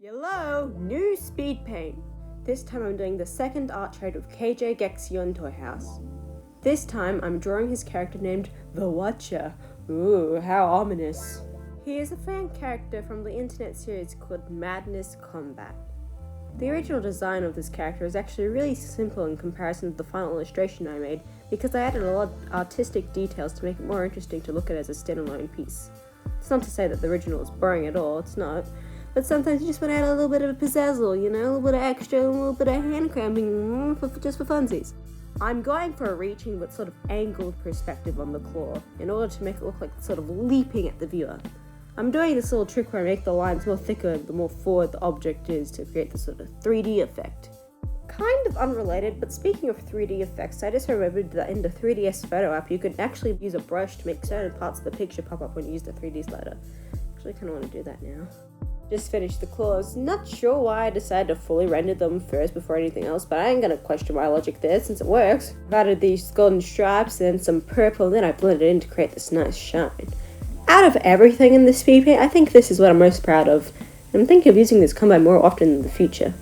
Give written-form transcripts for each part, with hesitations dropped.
Hello, new Speedpaint. This time I'm doing the second art trade with KjKexxy on Toy House. This time I'm drawing his character named ᴍᴜsɪᴄ. Ooh, how ominous. He is a fan character from the internet series called Madness Combat. The original design of this character is actually really simple in comparison to the final illustration I made because I added a lot of artistic details to make it more interesting to look at as a standalone piece. It's not to say that the original is boring at all, it's not. But sometimes you just want to add a little bit of a pizzazzle, you know, a little bit of extra, a little bit of hand cramping, just for funsies. I'm going for a reaching but sort of angled perspective on the claw, in order to make it look like sort of leaping at the viewer. I'm doing this little trick where I make the lines more thicker the more forward the object is to create this sort of 3D effect. Kind of unrelated, but speaking of 3D effects, I just remembered that in the 3DS photo app you could actually use a brush to make certain parts of the picture pop up when you use the 3D slider. Actually, I kind of want to do that now. Just finished the claws. Not sure why I decided to fully render them first before anything else, but I ain't gonna question my logic there since it works. I've added these golden stripes and some purple, and then I blended it in to create this nice shine. Out of everything in the Speedpaint, I think this is what I'm most proud of, and I'm thinking of using this combo more often in the future.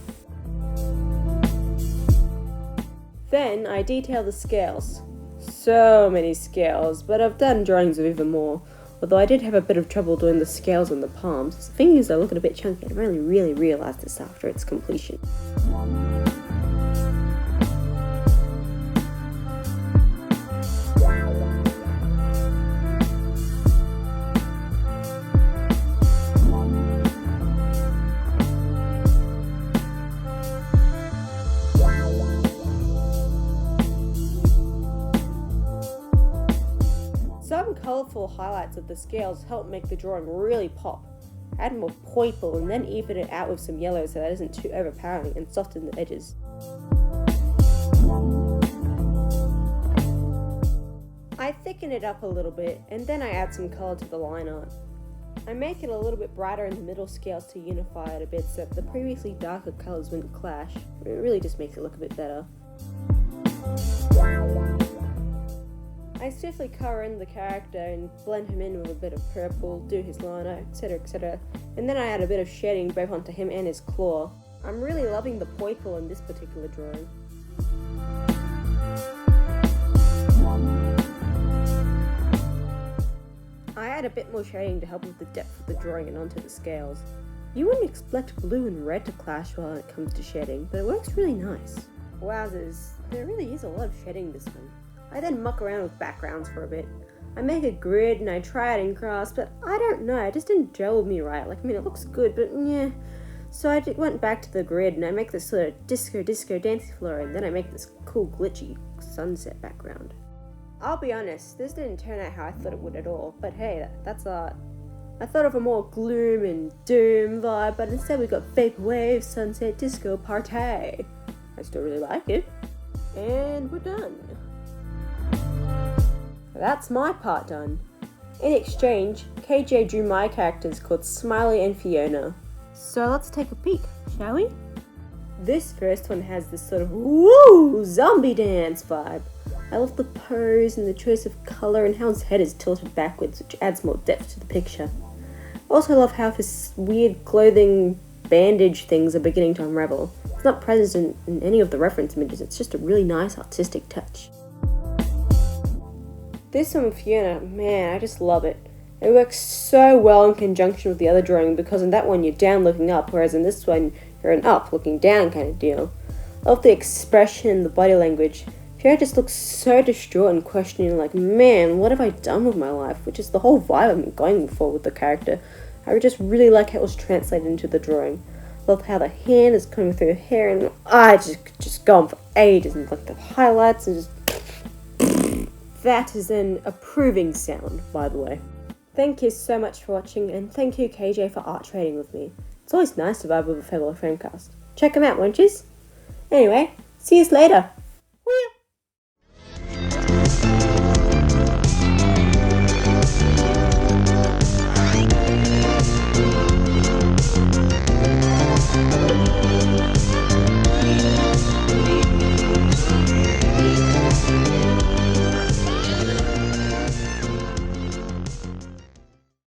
Then I detail the scales. So many scales, but I've done drawings of even more. Although I did have a bit of trouble doing the scales on the palms. The fingers are looking a bit chunky, and I only really realised this after its completion. Some colourful highlights of the scales help make the drawing really pop. Add more purple and then even it out with some yellow so that it isn't too overpowering and soften the edges. I thicken it up a little bit and then I add some colour to the line art. I make it a little bit brighter in the middle scales to unify it a bit so that the previously darker colours wouldn't clash. It really just makes it look a bit better. I swiftly colour in the character and blend him in with a bit of purple, do his line art, etc, etc. And then I add a bit of shading both onto him and his claw. I'm really loving the purple in this particular drawing. I add a bit more shading to help with the depth of the drawing and onto the scales. You wouldn't expect blue and red to clash when it comes to shading, but it works really nice. Wowzers, there really is a lot of shading this one. I then muck around with backgrounds for a bit. I make a grid and I try it in grass, but I don't know, it just didn't gel with me right. Like, I mean, it looks good, but yeah. So I went back to the grid and I make this sort of disco dancing floor, and then I make this cool glitchy sunset background. I'll be honest, this didn't turn out how I thought it would at all, but hey, that's art. I thought of a more gloom and doom vibe, but instead we got vaporwave, sunset, disco, party. I still really like it. And we're done. That's my part done. In exchange, KJ drew my characters called Smiley and Fiona. So let's take a peek, shall we? This first one has this sort of woo zombie dance vibe. I love the pose and the choice of colour and how his head is tilted backwards, which adds more depth to the picture. Also love how his weird clothing bandage things are beginning to unravel. It's not present in any of the reference images, it's just a really nice artistic touch. This one with Fiona, man, I just love it. It works so well in conjunction with the other drawing because in that one you're down looking up, whereas in this one you're an up looking down kind of deal. I love the expression, the body language. Fiona just looks so distraught and questioning like, man, what have I done with my life? Which is the whole vibe I'm going for with the character. I just really like how it was translated into the drawing. Love how the hand is coming through her hair and I just go on for ages and like the highlights and just... That is an approving sound, by the way. Thank you so much for watching, and thank you KJ for art trading with me. It's always nice to vibe with a fellow Framecast. Check them out, won't yous? Anyway, see yous later.